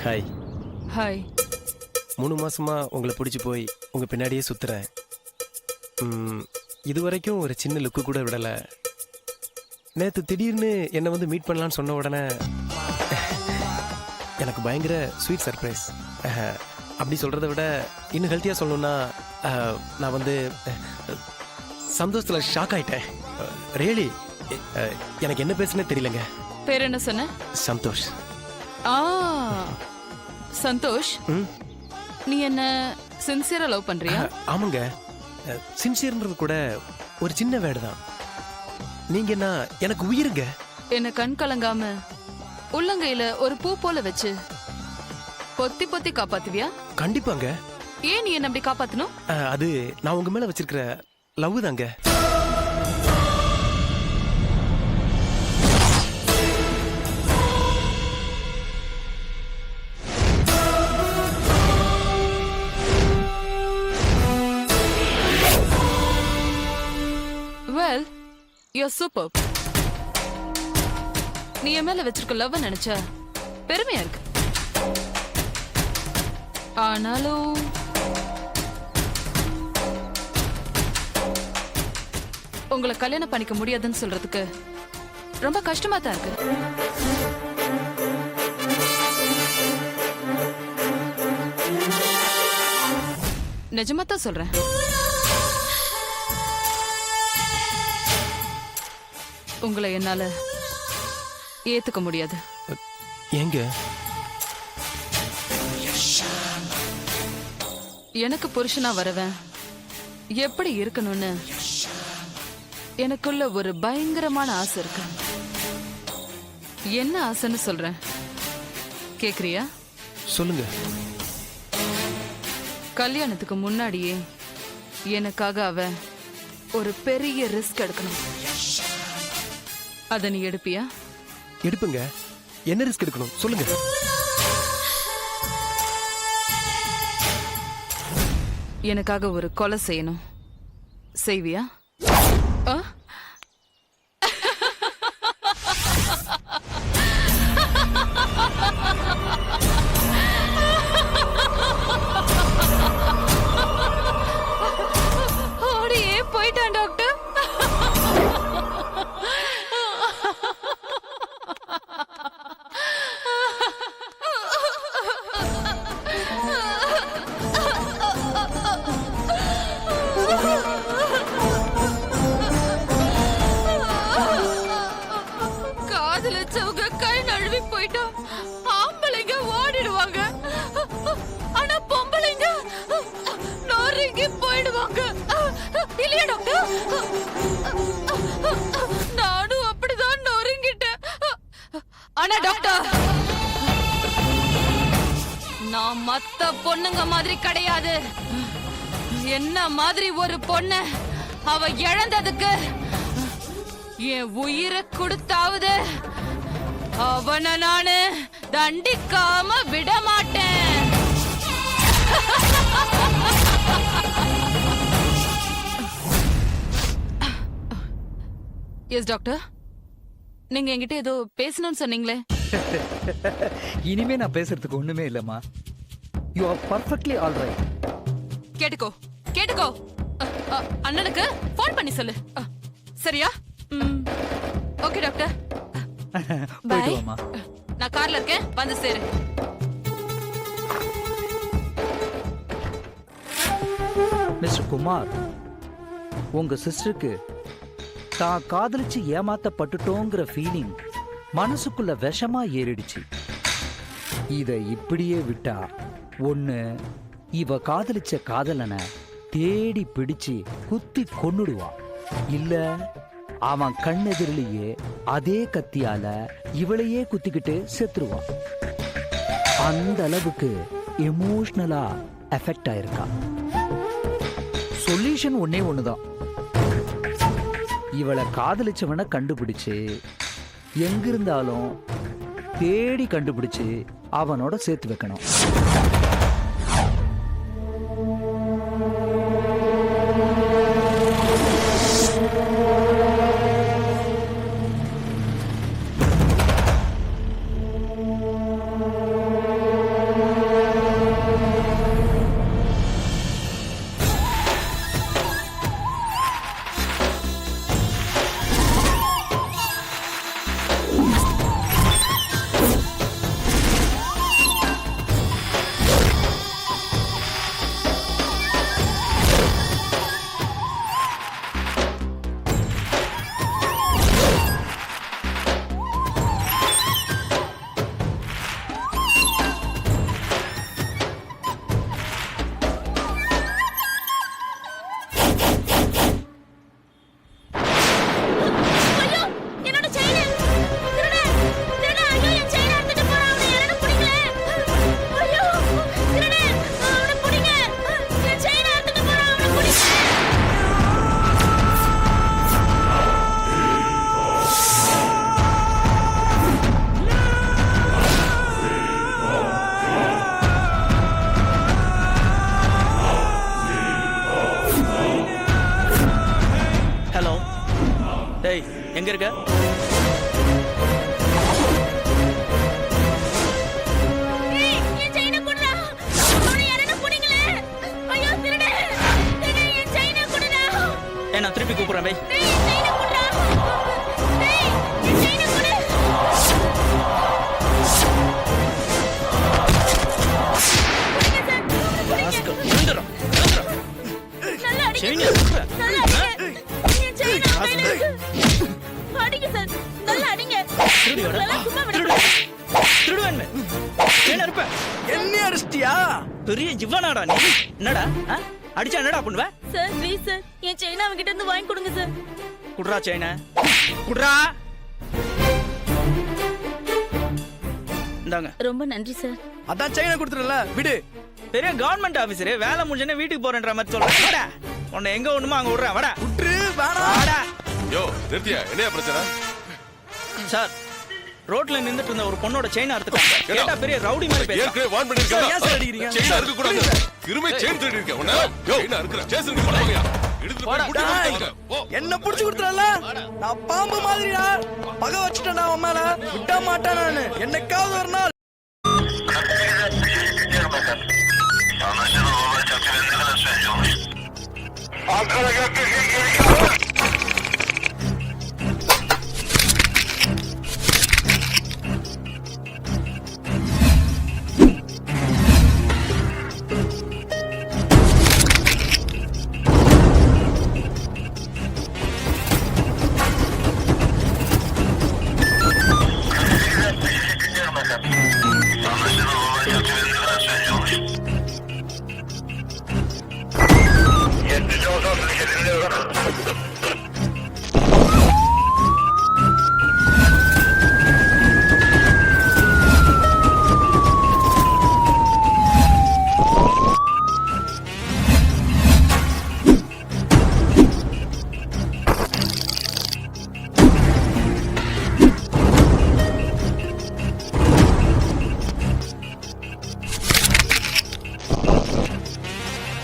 Hi. Hi. 3 மாசமா உங்களை பிடிச்சி போய் உங்க பின்னாடியே சுத்துறேன். இது வரைக்கும் ஒரு சின்ன லுக்கு கூட விடல. நேற்று திடீர்னு என்னை வந்து மீட் பண்ணலான்னு சொன்ன உடனே எனக்கு பயங்கர ஸ்வீட் சர்ப்ரைஸ். அப்படி சொல்கிறத விட இன்னும் ஹெல்த்தியாக சொல்லணும்னா நான் வந்து சந்தோஷத்தில் ஷாக் ஆயிட்டேன். ரியலி எனக்கு என்ன பேசுனே தெரியலங்க. பேர் என்ன சொன்ன? சந்தோஷ். சந்தோஷ், நீ என்ன சின்சியரா லவ் பண்றியா? ஆமாங்க. சின்சியர்ன்றது கூட ஒரு சின்ன வேர்டு தான். நீங்க என்ன எனக்கு உயிருங்க. என்ன கண் கலங்காம உள்ளங்கையில ஒரு பூ போல வச்சு பொத்தி பொத்தி காப்பாத்துவியா? கண்டிப்பாங்க. ஏன் நீ என்ன அப்படி காப்பாத்தணும்? அது நான் உங்க மேல வச்சிருக்கிற லவ் தாங்க. Well, you're superb. நீ என் மேல வச்சிருக்க லவ் நினைச்சா பெருமையா இருக்கு. ஆனாலும் உங்களை கல்யாணம் பண்ணிக்க முடியாதுன்னு சொல்றதுக்கு ரொம்ப கஷ்டமா தான் இருக்கு. நிஜமா தான் சொல்றேன். உங்களை என்னால ஏத்துக்க முடியாது. ஏங்க? எனக்கு புருஷனா வரவன் எப்படி இருக்கணும்னு எனக்குள்ள ஒரு பயங்கரமான ஆசை இருக்கு. என்ன ஆசைன்னு சொல்றேன், கேக்குறியா? சொல்லுங்க. கல்யாணத்துக்கு முன்னாடியே எனக்காக அவ ஒரு பெரிய ரிஸ்க் எடுக்கணும். அத நீ எடுப்பியா? எடுப்புங்க. என்ன ரிஸ்க் எடுக்கணும் சொல்லுங்க. எனக்காக ஒரு கொலை செய்யணும். செய்வியா? ஓடியே போயிட்டான் டாக்டர். காதலிச்சவங்க கை நழுவி போயிட்டா ஆம்பளைங்க ஓடிடுவாங்க. ஆனா பொம்பளைங்க நொறுங்கி போயிடுவாங்க. இல்லையா டாக்டர்? நானும் அப்படிதான் நொறுங்கிட்டேன். ஆனா டாக்டர், நான் மத்த பொண்ணுங்க மாதிரி கிடையாது. என்ன மாதிரி ஒரு பொண்ணு அவ இழந்ததுக்கு என் உயிரை கொடுத்தாவது அவனை நானு தண்டிக்காம விட மாட்டேன். எஸ் டாக்டர், நீங்க என்கிட்ட ஏதோ பேசணும்னு சொன்னீங்களே. இனிமே நான் பேசுறதுக்கு ஒண்ணுமே இல்லம்மா. You are perfectly all right. கேட்டுக்கோ கேட்டுக்கோ. அண்ணனுக்கு போன் பண்ணி சொல்லு. சரியா? Okay doctor. போயிட்டு வாமா. நான் கார்ல இருக்கேன், வந்து சேரு. மிஸ்டர் குமார், உங்க சிஸ்டருக்கு தான் காதலிச்சு ஏமாத்தப்பட்டுட்டோங்கிற ஃபீலிங் மனசுக்குள்ள விஷமா ஏறிடுச்சு. இத இப்படியே விட்டா ஒண்ணு இவ காதலிச்ச காதலனை தேடி பிடிச்சு குத்தி கொன்னுடுவா, இல்ல அவன் கண்ணெதிரிலேயே அதே கத்தியால இவளையே குத்திக்கிட்டு செத்துருவான். அந்த அளவுக்கு எமோஷனலா எஃபெக்ட் ஆயிருக்கா. சொல்யூஷன் ஒன்னே ஒண்ணுதான். இவளை காதலிச்சவனை கண்டுபிடிச்சு எங்கிருந்தாலும் தேடி கண்டுபிடிச்சு அவனோட சேர்த்து வைக்கணும். எங்க இருக்க? நான் திருப்பி கூப்பிடுறேன் பை. என்ன அடிச்சிட்டியா? பெரிய இவனாடா நீ? என்னடா அடிச்சா என்னடா பண்ணுவ? சார் ப்ளீஸ் சார் என் செயினை அவங்கிட்ட இருந்து வாங்கி கொடுங்க சார். குடுறா செயினை குடுறா. இந்தாங்க. ரொம்ப நன்றி சார். அதான் செயினை கொடுத்துறல விடு. பெரிய கவர்மெண்ட் ஆபீசர் வேலை முடிஞ்சனே வீட்டுக்கு போறேன்ற மாதிரி சொல்றேன். வாடா உன்னை எங்க ஒண்ணுமா அங்க விடுறேன். வாடா விட்டுரு வேணாம். வாடா. யோ நிறுத்தியா, என்ன பிரச்சனை? சார் ரோட்ல நின்னுட்டு இருந்த ஒரு பொண்ணோட செயின் அறுத்துட்டாங்க. கேட்டா பெரிய ரவுடி மாதிரி பேசுறான். ஏற்கனவே வார்ன் பண்ணிருக்கேன். ஏன் சார் அடிக்கிறீங்க? செயின் அறுக்க கூடாது. கிருமே செயின் திருடி இருக்க. உன்ன யோ என்ன அறுக்குற? ஸ்டேஷனுக்கு போறியா? எடுத்து போய் புடிச்சு போ. என்ன புடிச்சு கொடுத்துறல? நான் பாம்பு மாதிரிடா. பகை வச்சிட்டேன்டா உன் மேல. விட மாட்டேன் நானு. என்னைக்காவது ஒரு நாள்.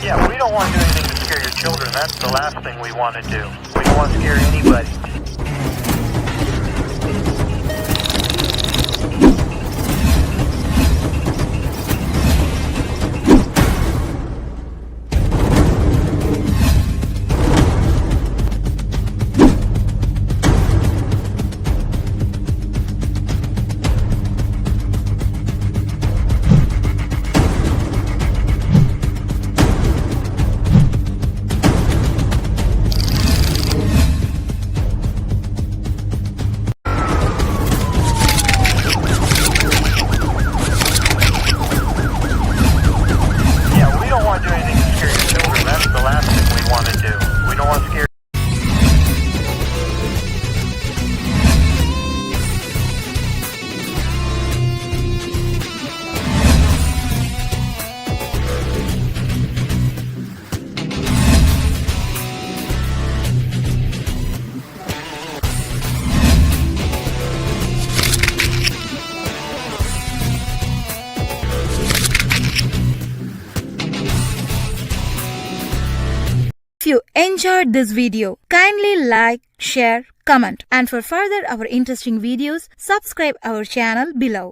Yeah, we don't want to do anything to scare your children. That's the last thing we want to do. We don't want to scare anybody. If you enjoyed this video, kindly like, share, comment, and for further our interesting videos, subscribe our channel below.